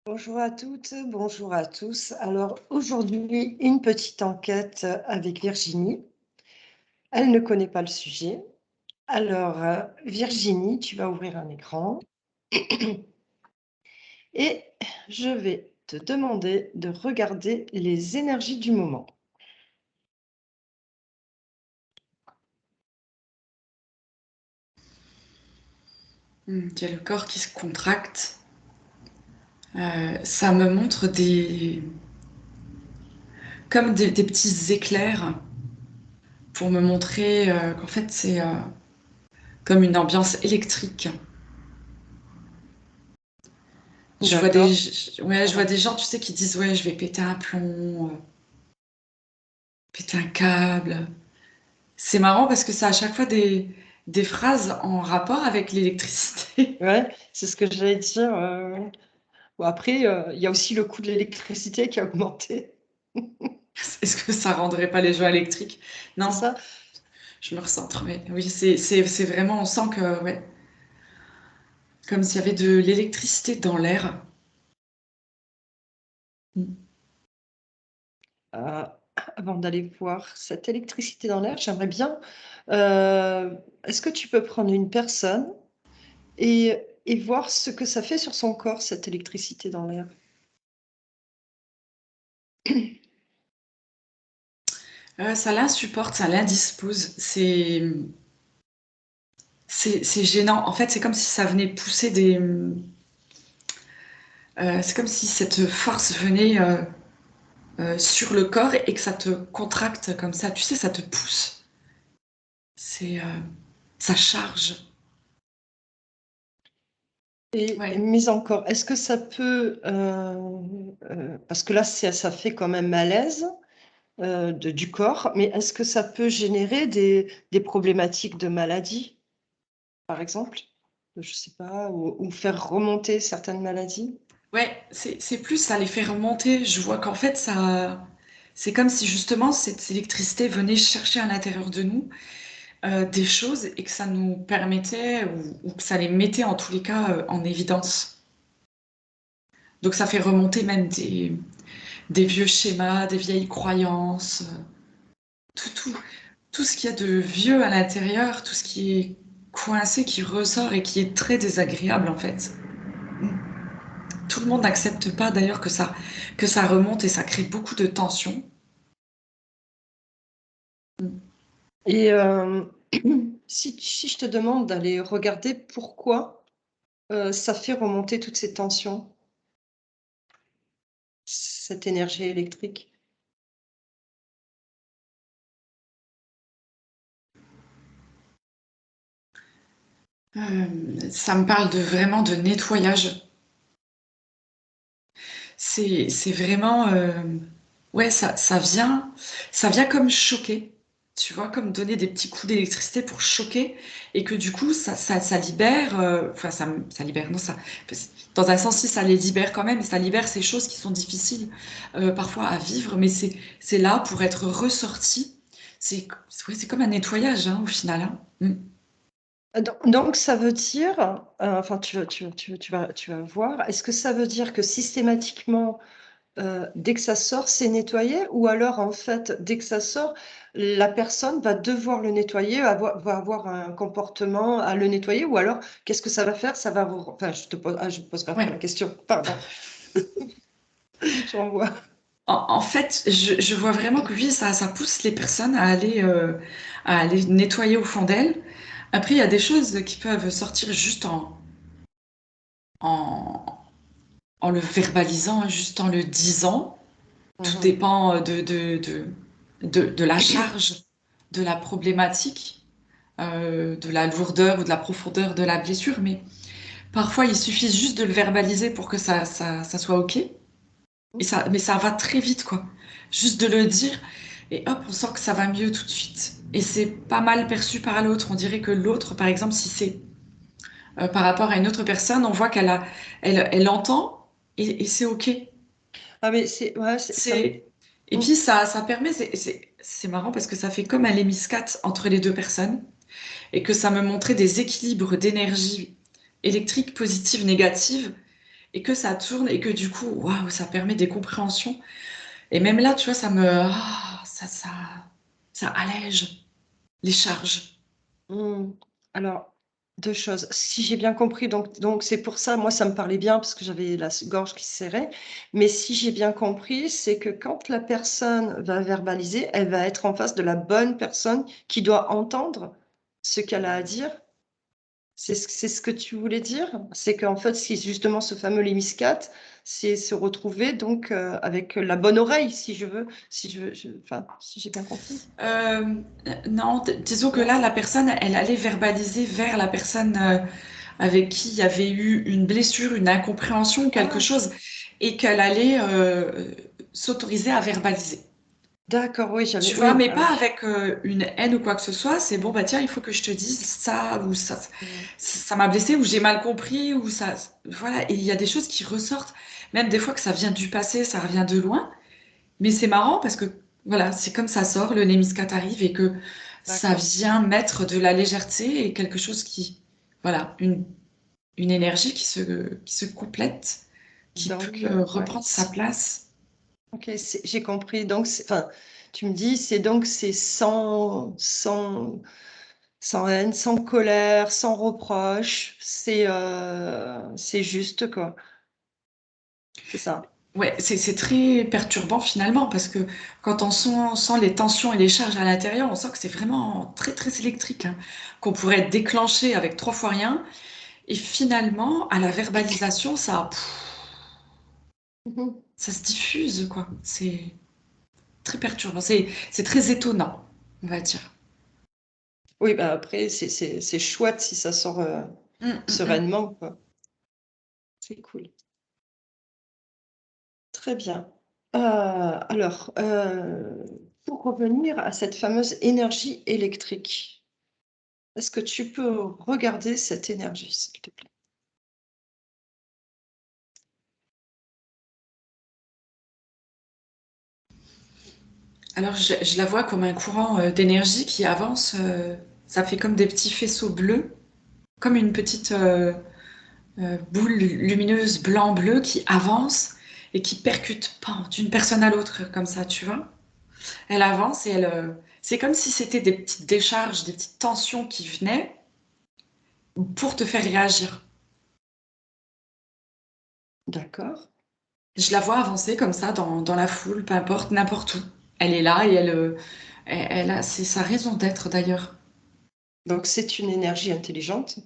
Bonjour à toutes, bonjour à tous. Alors aujourd'hui, une petite enquête avec Virginie. Elle ne connaît pas le sujet. Alors, Virginie, tu vas ouvrir un écran et je vais te demander de regarder les énergies du moment. Il y a le corps qui se contracte. Ça me montre comme des petits éclairs pour me montrer qu'en fait c'est comme une ambiance électrique. D'accord. Je vois des gens, tu sais, qui disent ouais, je vais péter un plomb, péter un câble. C'est marrant parce que c'est à chaque fois des phrases en rapport avec l'électricité. Ouais, c'est ce que j'allais dire. Bon, après, il y a aussi le coût de l'électricité qui a augmenté. Est-ce que ça rendrait pas les gens électriques? C'est Non, ça? je me recentre. Mais oui, c'est vraiment, on sent que ouais, comme s'il y avait de l'électricité dans l'air. Euh, Avant d'aller voir cette électricité dans l'air, j'aimerais bien. Est-ce que tu peux prendre une personne et voir ce que ça fait sur son corps, cette électricité dans l'air? Ça l'insupporte, ça l'indispose. C'est gênant. En fait, c'est comme si ça venait pousser c'est comme si cette force venait sur le corps et que ça te contracte comme ça. Tu sais, ça te pousse. C'est, ça charge. Et Ouais. mais encore, est-ce que ça peut, parce que là, ça fait quand même malaise du corps, mais est-ce que ça peut générer des problématiques de maladie, par exemple? Je sais pas, ou faire remonter certaines maladies? Ouais, c'est plus ça les fait remonter. Je vois qu'en fait, c'est comme si justement cette électricité venait chercher à l'intérieur de nous des choses et que ça nous permettait ou que ça les mettait en tous les cas en évidence. Donc ça fait remonter même des vieux schémas, des vieilles croyances, tout, tout, tout ce qu'il y a de vieux à l'intérieur, tout ce qui est coincé, qui ressort et qui est très désagréable en fait. Tout le monde n'accepte pas d'ailleurs que ça remonte et ça crée beaucoup de tensions. Et si je te demande d'aller regarder pourquoi, ça fait remonter toutes ces tensions, cette énergie électrique? Ça me parle de vraiment de nettoyage. C'est vraiment, ouais, ça vient comme choquer, tu vois, comme donner des petits coups d'électricité pour choquer, et que du coup, ça libère, enfin, ça libère, non, ça, dans un sens, si ça les libère quand même, et ça libère ces choses qui sont difficiles parfois à vivre, mais c'est là pour être ressorti. C'est, ouais, c'est comme un nettoyage, hein, au final, hein. Donc ça veut dire, enfin tu vas voir, est-ce que ça veut dire que systématiquement, dès que ça sort, c'est nettoyé? Ou alors en fait, dès que ça sort, la personne va devoir le nettoyer, va avoir un comportement à le nettoyer? Ou alors qu'est-ce que ça va faire? Ça va re enfin je te poserai après la Ouais. question, pardon. Je renvoie. En fait, je vois vraiment que oui, ça pousse les personnes à aller nettoyer au fond d'elles. Après, il y a des choses qui peuvent sortir juste en, en le verbalisant, juste en le disant. Tout Mmh. dépend de la charge, de la problématique, de la lourdeur ou de la profondeur de la blessure. Mais parfois, il suffit juste de le verbaliser pour que ça soit OK. Mais ça va très vite, quoi. Juste de le dire, et hop, on sent que ça va mieux tout de suite. Et c'est pas mal perçu par l'autre. On dirait que l'autre, par exemple, si c'est par rapport à une autre personne, on voit elle entend et c'est OK. Ah mais c'est ouais, c'est ça me C'est, et mmh. puis ça permet, c'est marrant parce que ça fait comme un lémiscate entre les deux personnes et que ça me montrait des équilibres d'énergie électrique positive, négative. et que ça tourne et que du coup, waouh, ça permet des compréhensions. Et même là, tu vois, ça allège les charges. Hmm. Alors, deux choses. Si j'ai bien compris, donc c'est pour ça, moi, ça me parlait bien parce que j'avais la gorge qui se serrait. Mais si j'ai bien compris, c'est que quand la personne va verbaliser, elle va être en face de la bonne personne qui doit entendre ce qu'elle a à dire. C'est ce que tu voulais dire? C'est qu'en fait, si justement ce fameux lémiscate, c'est se retrouver donc avec la bonne oreille, si je veux, enfin, si j'ai bien compris. Euh, non, disons que Non? là, la personne, elle allait verbaliser vers la personne avec qui il y avait eu une blessure, une incompréhension, quelque Ah, chose, et qu'elle allait s'autoriser à verbaliser. d'accord, oui, Tu vois, oui, mais ah pas oui. avec une haine ou quoi que ce soit. C'est bon, bah tiens, il faut que je te dise ça, ou Mm. ça m'a blessé, ou j'ai mal compris, ou ça. Voilà, et il y a des choses qui ressortent, même des fois que ça vient du passé, ça revient de loin. Mais c'est marrant parce que, voilà, c'est comme ça sort, le Némiscat arrive et que ça D'accord. vient mettre de la légèreté et quelque chose qui. Voilà, une énergie qui se complète, qui peut Donc, ouais, reprendre sa place. ok, j'ai compris. Donc, enfin, tu me dis, c'est sans haine, sans colère, sans reproche. C'est juste, quoi. C'est ça. Ouais, c'est très perturbant finalement parce que quand on sent les tensions et les charges à l'intérieur, on sent que c'est vraiment très très électrique, hein, qu'on pourrait déclencher avec trois fois rien. Et finalement, à la verbalisation, Mhm. ça se diffuse, quoi. C'est très perturbant, c'est très étonnant, on va dire. Oui, bah après, c'est chouette si ça sort Hum, hum, hum. sereinement, quoi. C'est cool. Très bien. Alors, pour revenir à cette fameuse énergie électrique, est-ce que tu peux regarder cette énergie, s'il te plaît? Alors, je la vois comme un courant d'énergie qui avance. Ça fait comme des petits faisceaux bleus, comme une petite boule lumineuse blanc-bleu qui avance et qui percute pan, d'une personne à l'autre, comme ça, tu vois. Elle avance et c'est comme si c'était des petites décharges, des petites tensions qui venaient pour te faire réagir. D'accord. Je la vois avancer comme ça dans la foule, peu importe, n'importe où. Elle est là et c'est sa raison d'être d'ailleurs. Donc, c'est une énergie intelligente.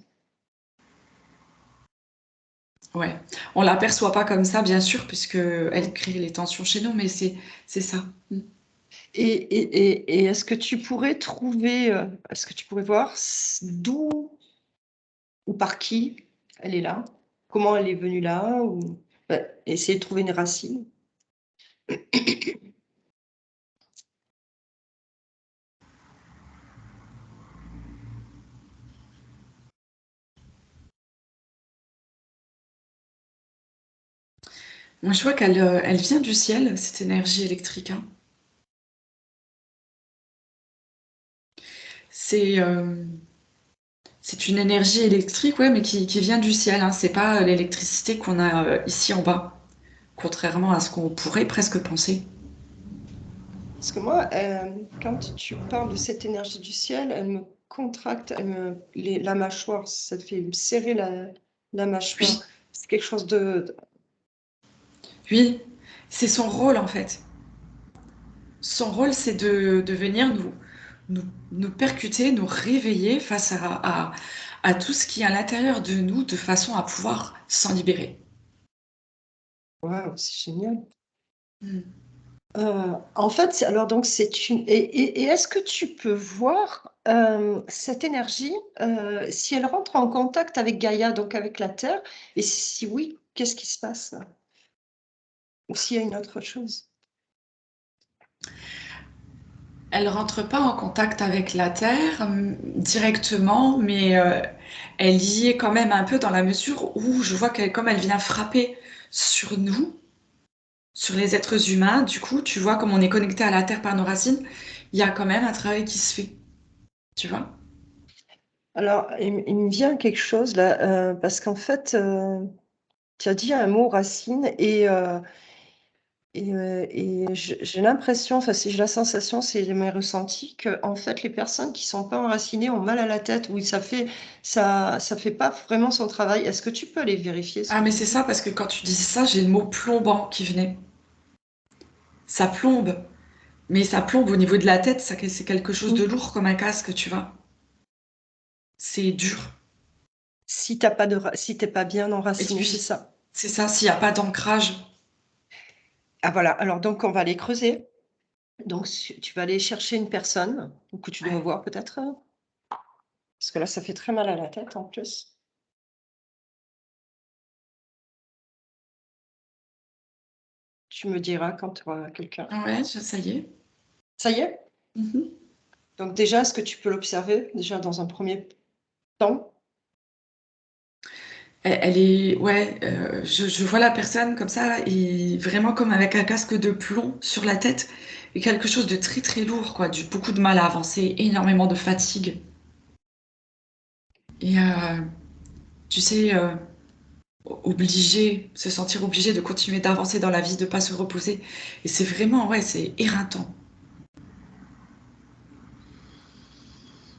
Ouais. On l'aperçoit pas comme ça, bien sûr, puisque elle Mm. crée les tensions chez nous, mais c'est ça. Mm. Et est-ce que tu pourrais trouver, est-ce que tu pourrais voir d'où ou par qui elle est là? Comment elle est venue là? Ou essayer de trouver une racine? Moi, je vois elle vient du ciel, cette énergie électrique, hein. C'est c'est une énergie électrique, ouais, mais qui vient du ciel, hein. C'est pas l'électricité qu'on a ici en bas, contrairement à ce qu'on pourrait presque penser. Parce que moi, quand tu parles de cette énergie du ciel, elle me contracte, la mâchoire, ça te fait me serrer la mâchoire. Oui, C'est quelque chose oui, c'est son rôle en fait. Son rôle, c'est de venir nous, nous percuter, nous réveiller face à tout ce qui est à l'intérieur de nous, de façon à pouvoir s'en libérer. waouh, c'est génial. Mm. En fait, alors donc c'est une et est-ce que tu peux voir, cette énergie, si elle rentre en contact avec Gaïa, donc avec la Terre et si oui, qu'est-ce qui se passe? Ou s'il y a une autre chose? Elle rentre pas en contact avec la Terre directement, mais elle y est quand même un peu dans la mesure où je vois qu'elle, comme elle vient frapper sur nous, sur les êtres humains, du coup, tu vois, comme on est connecté à la Terre par nos racines, il y a quand même un travail qui se fait, tu vois. Alors, il me vient quelque chose là, parce qu'en fait, Tu as dit un mot racine et j'ai l'impression, enfin, si j'ai la sensation, c'est mes ressentis, qu'en fait, les personnes qui sont pas enracinées ont mal à la tête. Oui, ça fait pas vraiment son travail. Est-ce que tu peux aller vérifier ce Ah, que mais tu c'est dis? ça, parce que quand tu dis ça, j'ai le mot plombant qui venait. Ça plombe, mais ça plombe au niveau de la tête, ça, c'est quelque chose de Mmh. lourd comme un casque, tu vois. C'est dur. Si t'as pas de ra si tu pas bien Et enraciné, c'est puis, ça. c'est ça, s'il n'y a pas d'ancrage. Ah voilà, alors donc on va aller creuser. Donc tu vas aller chercher une personne que tu dois Ouais. voir peut-être, parce que là, ça fait très mal à la tête en plus. Tu me diras quand tu auras quelqu'un. Ouais, ça y est. Ça y est? Mhm. Donc déjà, est-ce que tu peux l'observer, déjà dans un premier temps? Elle est, ouais, je vois la personne comme ça, et vraiment comme avec un casque de plomb sur la tête, et quelque chose de très très lourd, quoi, beaucoup de mal à avancer, énormément de fatigue. Et tu sais, se sentir obligé de continuer d'avancer dans la vie, de pas se reposer. Et c'est vraiment, ouais, c'est éreintant.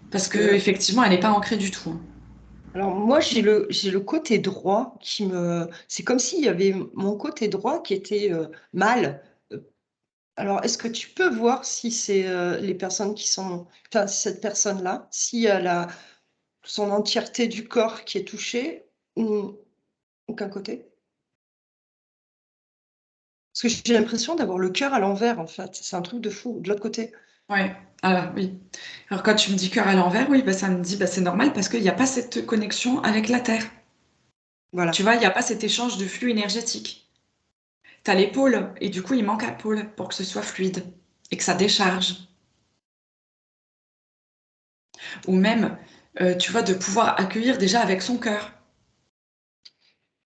Parce Parce que que effectivement, elle n'est pas ancrée du tout, hein. alors moi, j'ai le côté droit qui me c'est comme s'il y avait mon côté droit qui était, mal. Alors est-ce que tu peux voir si c'est, les personnes qui sont enfin cette personne-là, si elle a son entièreté du corps qui est touchée ou qu'un côté? Parce que j'ai l'impression d'avoir le cœur à l'envers, en fait. C'est un truc de fou, de l'autre côté. Ouais, ah oui. Alors quand tu me dis cœur à l'envers, oui, bah, ça me dit, bah, c'est normal parce qu'il n'y a pas cette connexion avec la Terre. Tu Voilà. vois, il n'y a pas cet échange de flux énergétique. Tu as les pôles, et du coup, il manque un pôle pour que ce soit fluide et que ça décharge. Ou même, tu vois, de pouvoir accueillir déjà avec son cœur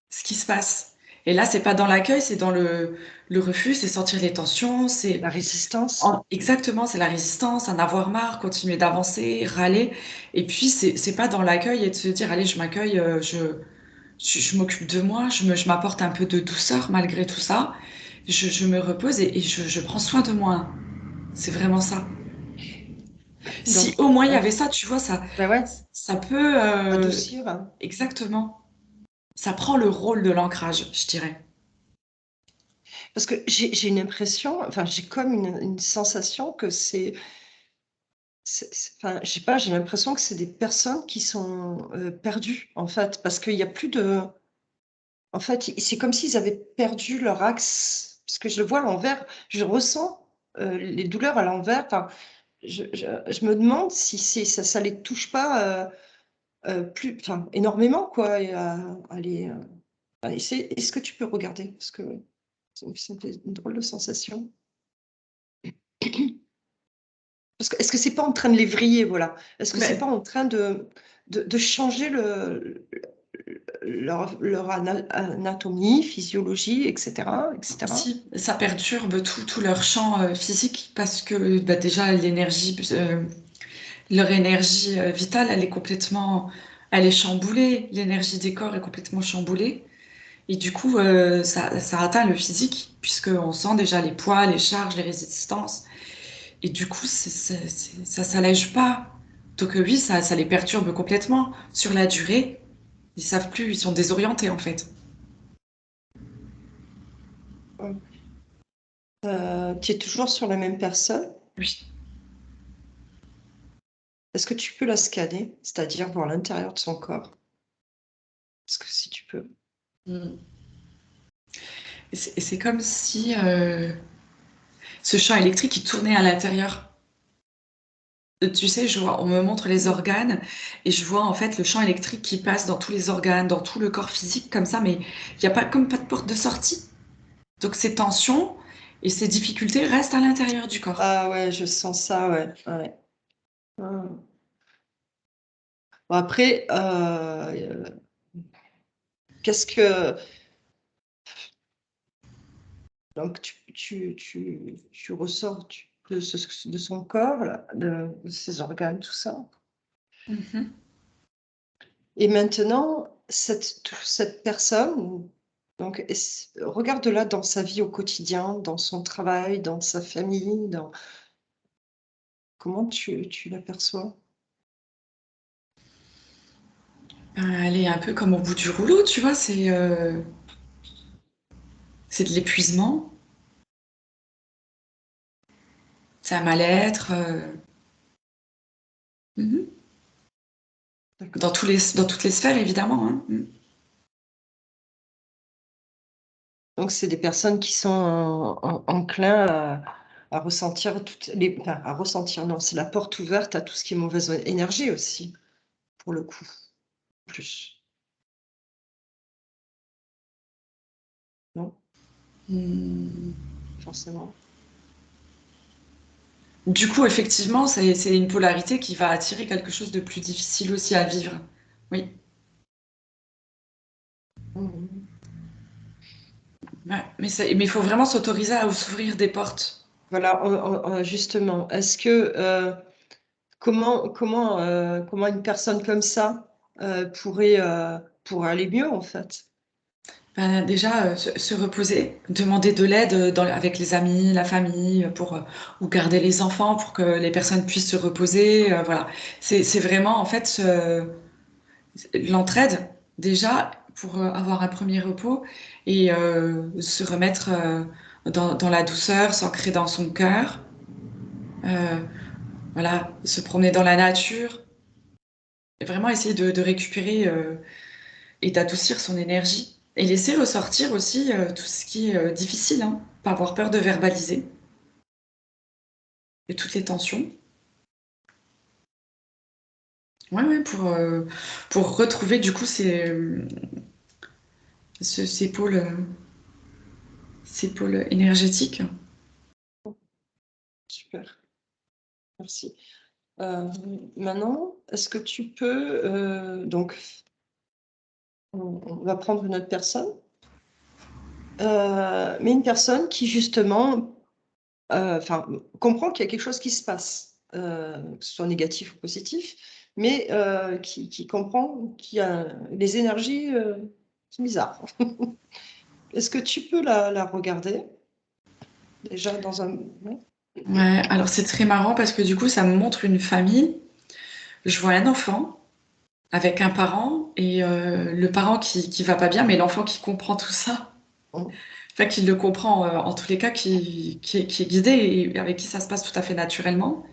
ce qui se passe. Et là, c'est pas dans l'accueil, c'est dans le refus, c'est sentir les tensions, La résistance. exactement, c'est la résistance, en avoir marre, continuer d'avancer, râler. Et puis, c'est pas dans l'accueil et de se dire, allez, je m'accueille, je m'occupe de moi, je m'apporte un peu de douceur malgré tout ça. Je me repose et je prends soin de moi. C'est vraiment ça. Si Donc au moins il y ouais, avait ça, tu vois, bah, ouais, ça peut adoucir, hein. exactement. Ça prend le rôle de l'ancrage, je dirais. Parce que j'ai une impression, enfin, j'ai comme une sensation que c'est enfin, je sais pas, j'ai l'impression que c'est des personnes qui sont, perdues, en fait, parce qu'il y a plus de en fait, c'est comme s'ils avaient perdu leur axe, parce que je le vois à l'envers, je ressens, les douleurs à l'envers, enfin, je me demande si ça les touche pas, plus enfin, énormément, quoi et à les, à essayer est-ce que tu peux regarder? Parce que ça me fait une drôle de sensation. Parce que est-ce que c'est pas en train de les vriller, voilà? Est-ce que c'est pas Mais en train de changer leur anatomie, physiologie et cetera? si, ça perturbe tout leur champ physique parce que bah, déjà l'énergie, leur énergie vitale, elle est chamboulée. L'énergie des corps est complètement chamboulée. Et du coup, ça atteint le physique puisqu'on sent déjà les poids, les charges, les résistances. Et du coup, ça s'allège pas. Donc oui, ça les perturbe complètement. Sur la durée, ils savent plus, ils sont désorientés en fait. Mmh. Tu es toujours sur la même personne? Oui. Est-ce que tu peux la scanner? C'est-à-dire voir l'intérieur de son corps? Est-ce que si tu peux? Mm. Et c'est comme si ce champ électrique il tournait à l'intérieur. Tu sais, on me montre les Mmh. organes et je vois en fait le champ électrique qui passe dans tous les organes, dans tout le corps physique comme ça, mais il n'y a pas comme pas de porte de sortie. Donc ces tensions et ces difficultés restent à l'intérieur du corps. Ah ouais, je sens ça, ouais, ouais. Mmh. Bon après, qu'est-ce que donc tu ressors de son corps là, de ses organes, tout ça Mhm. et maintenant cette personne Donc regarde-la dans sa vie au quotidien, dans son travail, dans sa famille, comment tu l'aperçois? Elle est un peu comme au bout du rouleau, tu vois, c'est de l'épuisement, c'est un mal-être. Mhm. D'accord. Dans toutes les sphères, évidemment, hein. Donc c'est des personnes qui sont enclins à ressentir enfin, à ressentir, non, c'est la porte ouverte à tout ce qui est mauvaise énergie aussi, pour le coup, plus, non? Mm. Forcément. Du coup, effectivement, c'est une polarité qui va attirer quelque chose de plus difficile aussi à vivre. Oui. Mmh. Ouais. Mais il faut vraiment s'autoriser à s'ouvrir des portes. Voilà, justement, est-ce que, comment une personne comme ça, pourrait aller mieux, en fait? Ben, déjà, se reposer, demander de l'aide avec les amis, la famille, ou garder les enfants pour que les personnes puissent se reposer. Voilà. C'est vraiment, en fait, l'entraide, déjà, pour avoir un premier repos et se remettre dans la douceur, s'ancrer dans son cœur. Euh, voilà, se promener dans la nature. Et vraiment essayer de récupérer et d'adoucir son énergie. Et laisser ressortir aussi tout ce qui est difficile, hein. Pas avoir peur de verbaliser et toutes les tensions. Ouais, ouais, pour retrouver du coup ces ces pôles énergétiques. Super, merci. Maintenant, est-ce que tu peux, donc on va prendre une autre personne, mais une personne qui justement, enfin, comprend qu'il y a quelque chose qui se passe, que ce soit négatif ou positif, mais qui comprend qu'il y a les énergies, sont bizarres. Est-ce que tu peux la regarder déjà dans un ouais? Ouais, alors c'est très marrant parce que du coup, ça me montre une famille. Je vois un enfant avec un parent et le parent qui va pas bien, mais l'enfant qui comprend tout ça. Mmh. Enfin, qui le comprend en tous les cas, qui est guidé et avec qui ça se passe tout à fait naturellement.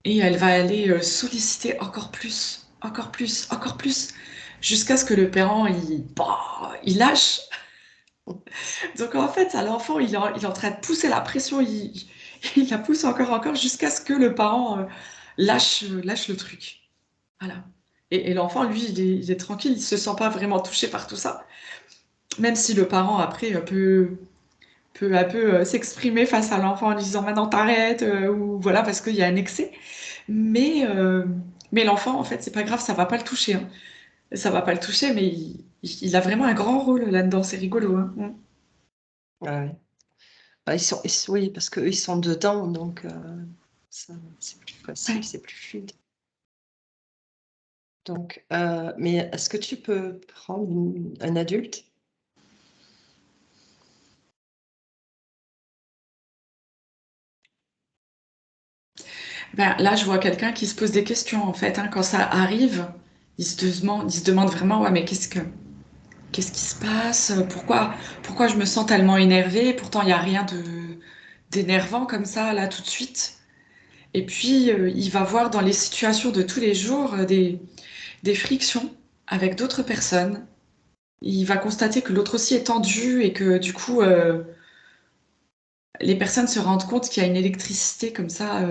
Et elle va aller solliciter encore plus, encore plus, encore plus, jusqu'à ce que le parent, il lâche. Donc en fait, à l'enfant, il est en train de pousser la pression, il la pousse encore, encore, jusqu'à ce que le parent lâche le truc. Voilà. Et l'enfant, lui, il est tranquille, il se sent pas vraiment touché par tout ça. Même si le parent, après, peut peu à peu s'exprimer face à l'enfant en lui disant maintenant t'arrêtes, ou voilà, parce qu'il y a un excès. Mais, euh, mais l'enfant, en fait, c'est pas grave, ça va pas le toucher, hein. Ça va pas le toucher, mais il a vraiment un grand rôle là-dedans, c'est rigolo, hein. Mm. Ouais, ouais. Bah, oui, parce qu'eux, ils sont dedans, donc ça c'est plus facile, Ouais. c'est plus fluide. Donc mais est-ce que tu peux prendre un adulte? Ben, là, je vois quelqu'un qui se pose des questions, en fait, hein. Quand ça arrive, il se demande vraiment, ouais, mais qu'est-ce qui se passe? Pourquoi je me sens tellement énervée? Pourtant, il n'y a rien d'énervant comme ça, là, tout de suite. Et puis, il va voir dans les situations de tous les jours des frictions avec d'autres personnes. Il va constater que l'autre aussi est tendu et que du coup, les personnes se rendent compte qu'il y a une électricité comme ça,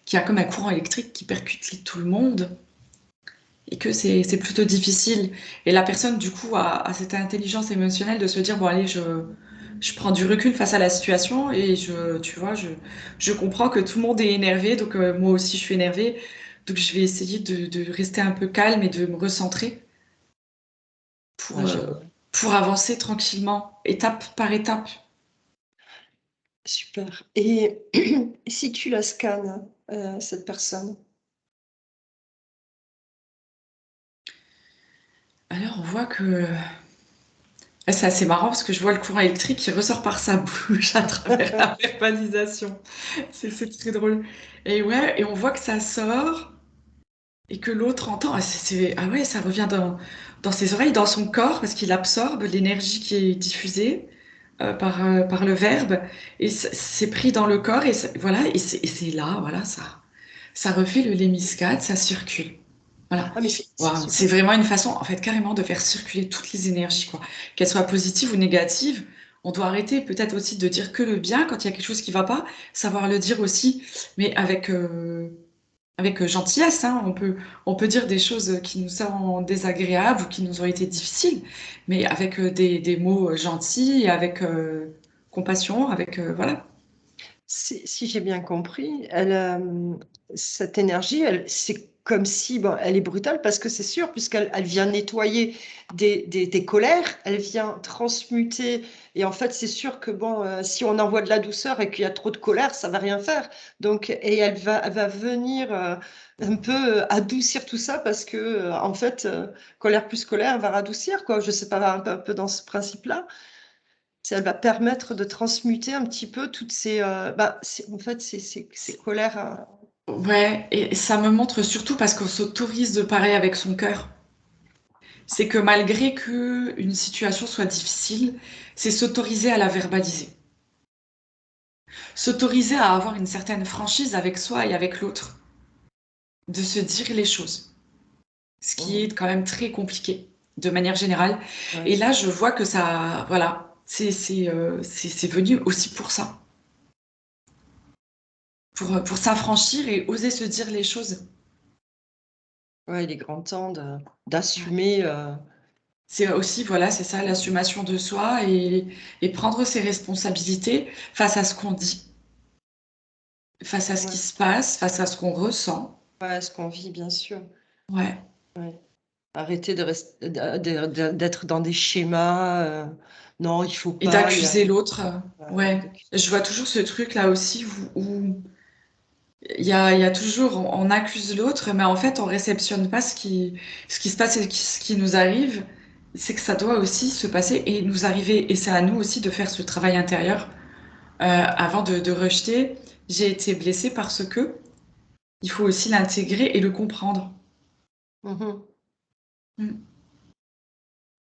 qu'il y a comme un courant électrique qui percute tout le monde et que c'est plutôt difficile. Et la personne, du coup, a cette intelligence émotionnelle de se dire, bon, allez, je prends du recul face à la situation et tu vois, je comprends que tout le monde est énervé, donc moi aussi je suis énervée. Donc je vais essayer de rester un peu calme et de me recentrer pour, Ouais, euh, génial. pour avancer tranquillement, étape par étape. Super et et si tu la scannes, cette personne? Alors on voit que C'est assez marrant parce que je vois le courant électrique qui ressort par sa bouche à travers la verbalisation. C'est très drôle. Et ouais, et on voit que ça sort et que l'autre entend. Ah ouais, ça revient dans ses oreilles, dans son corps, parce qu'il absorbe l'énergie qui est diffusée par le verbe. Et c'est pris dans le corps, voilà, et c'est là, voilà, ça refait le lémiscate, ça circule. Voilà. Ah, mais c'est Waouh, c'est super. vraiment une façon, en fait, carrément de faire circuler toutes les énergies, quoi. Qu'elles soient positives ou négatives. On doit arrêter peut-être aussi de dire que le bien quand il y a quelque chose qui va pas, savoir le dire aussi, mais avec gentillesse, hein. On peut dire des choses qui nous sont désagréables ou qui nous ont été difficiles, mais avec des mots gentils et avec compassion, avec voilà. Si j'ai bien compris, cette énergie, c'est comme si, bon, elle est brutale parce que c'est sûr, puisqu'elle vient nettoyer des colères, elle vient transmuter. Et en fait, c'est sûr que bon, si on envoie de la douceur et qu'il y a trop de colère, ça va rien faire. Donc, et elle va venir un peu adoucir tout ça parce que, en fait, colère plus colère va radoucir, quoi. Je sais pas, un peu dans ce principe-là. Elle va permettre de transmuter un petit peu toutes ces, en fait, ces colères. Ouais, et ça me montre surtout parce qu'on s'autorise de parler avec son cœur. C'est que malgré que une situation soit difficile, c'est s'autoriser à la verbaliser. S'autoriser à avoir une certaine franchise avec soi et avec l'autre, de se dire les choses, ce qui est Mhm. quand même très compliqué de manière générale. Ouais, Et c'est là, ça. je vois que ça, voilà, c'est venu aussi pour ça, pour s'affranchir et oser se dire les choses. Ouais, il est grand temps Ouais. d'assumer. C'est aussi, voilà, c'est ça, l'assumation de soi et prendre ses responsabilités face à ce qu'on dit, face à ce qui Ouais, se passe, face à ce qu'on ressent. ouais, ce qu'on vit, bien sûr. Ouais. Ouais. Arrêter d'être dans des schémas. Non, il faut Et pas. d'accuser l'autre. Ouais, Ouais. Je vois toujours ce truc-là aussi où il y a toujours, on accuse l'autre, mais en fait, on réceptionne pas ce qui se passe et ce qui nous arrive. C'est que ça doit aussi se passer et nous arriver. Et c'est à nous aussi de faire ce travail intérieur avant de rejeter. J'ai été blessée parce que il faut aussi l'intégrer et le comprendre. Mhm. Mm.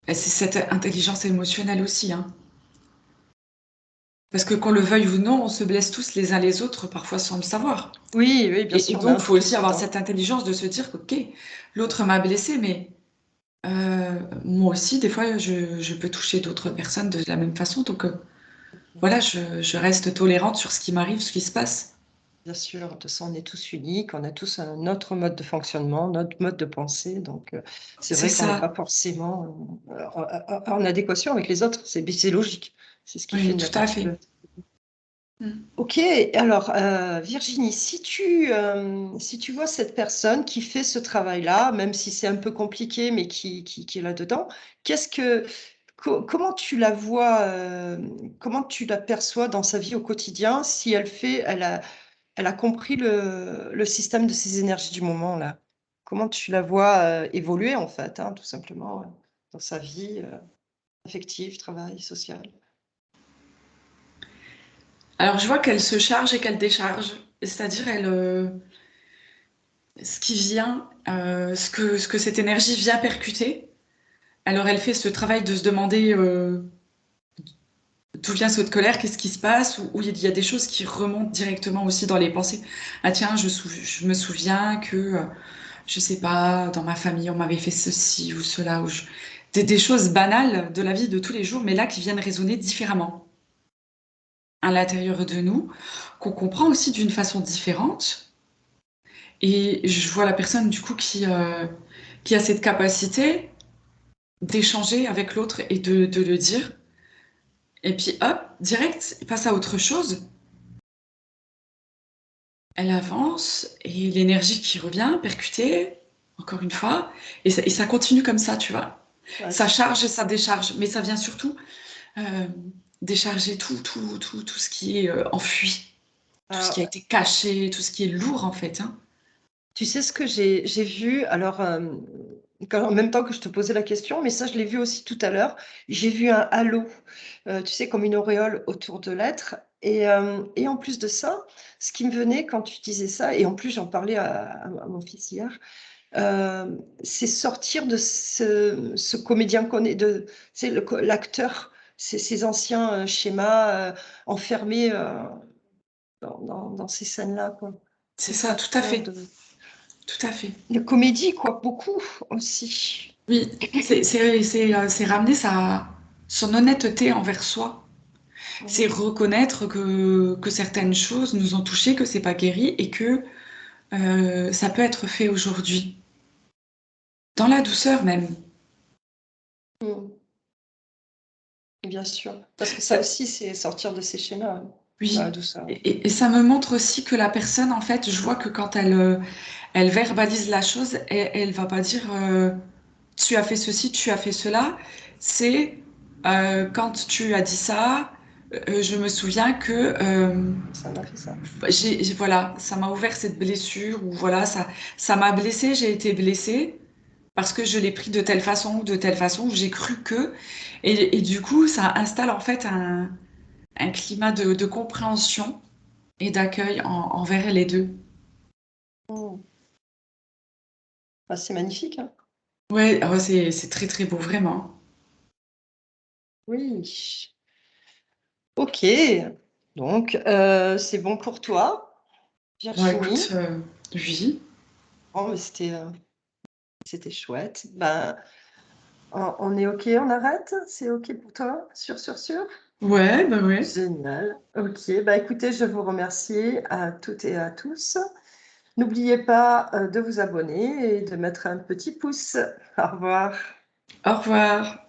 Et c'est cette intelligence émotionnelle aussi, hein. Parce que qu'on le veuille ou non, on se blesse tous les uns les autres, parfois sans le savoir. Oui, oui, bien Et sûr, on a donc, un il faut peu aussi tous avoir dedans. cette intelligence de se dire que, ok, l'autre m'a blessé, mais moi aussi, des fois, je peux toucher d'autres personnes de la même façon. Donc, voilà, je reste tolérante sur ce qui m'arrive, ce qui se passe. Bien sûr, de toute façon, on est tous uniques, on a tous un autre mode de fonctionnement, notre mode de pensée. Donc, c'est C'est vrai qu'on n'est ça. pas forcément en adéquation avec les autres. C'est logique. C'est ce qui fait Oui, notre tout à fait. particularité. Mm. Ok, alors Virginie, si tu vois cette personne qui fait ce travail-là, même si c'est un peu compliqué, mais qui est là-dedans, comment tu la vois, comment tu la perçois dans sa vie au quotidien, si elle a compris le système de ces énergies du moment là? Comment tu la vois évoluer en fait, hein, tout simplement, dans sa vie affective, travail, social? Alors, je vois qu'elle se charge et qu'elle décharge. C'est-à-dire, ce qui vient, ce que cette énergie vient percuter. Alors, elle fait ce travail de se demander d'où vient cette colère, qu'est-ce qui se passe, ou il y a des choses qui remontent directement aussi dans les pensées. Ah tiens, je me souviens que, je sais pas, dans ma famille, on m'avait fait ceci ou cela, des choses banales de la vie de tous les jours, mais là qui viennent résonner différemment à l'intérieur de nous, qu'on comprend aussi d'une façon différente. Et je vois la personne du coup qui a cette capacité d'échanger avec l'autre et de le dire. Et puis hop, direct, il passe à autre chose. Elle avance et l'énergie qui revient, percutée, encore une fois, et ça continue comme ça, tu vois. Ouais, Ça c'est charge et super. ça décharge, mais ça vient surtout décharger tout ce qui est enfui, tout ce qui a Ah, été caché, tout ce qui est lourd en fait, hein. Tu sais ce que j'ai vu, alors en même temps que je te posais la question, mais ça je l'ai vu aussi tout à l'heure, j'ai vu un halo, tu sais, comme une auréole autour de l'être. Et en plus de ça, ce qui me venait quand tu disais ça, et en plus j'en parlais à mon fils hier, c'est sortir de ce comédien qu'on est, c'est l'acteur, ces anciens schémas enfermés dans ces scènes-là, quoi. C'est C'est ça, ça, tout à hein, fait, tout à fait. de comédie, quoi, beaucoup aussi. Oui, c'est ramener son honnêteté envers soi. C'est Mhm. reconnaître que certaines choses nous ont touchés, que c'est pas guéri et que ça peut être fait aujourd'hui. Dans la douceur même. Mhm. Bien sûr. Parce que ça Euh, aussi, c'est sortir de ces schémas, dans la oui. douceur. Et ça me montre aussi que la personne, en fait, je vois que quand elle verbalise la chose, elle va pas dire tu as fait ceci, tu as fait cela. C'est quand tu as dit ça, je me souviens que Ça m'a fait ça. voilà, ça m'a ouvert cette blessure ou voilà, ça m'a blessée, j'ai été blessée parce que je l'ai pris de telle façon ou de telle façon, ou j'ai cru que. Et du coup, ça installe en fait un climat de compréhension et d'accueil envers les deux. Mhm. Ah, c'est magnifique, hein. Ouais, ah ouais, c'est très très beau, vraiment. Oui. Ok. Donc, c'est bon pour toi, Bon, écoute, Virginie. oui. Oh, mais c'était chouette. Ben, on est ok, on arrête? C'est ok pour toi? Sûr? Ouais, bah ouais. Génial. Ok. Bah, écoutez, je vous remercie à toutes et à tous. N'oubliez pas de vous abonner et de mettre un petit pouce. Au revoir. Au revoir.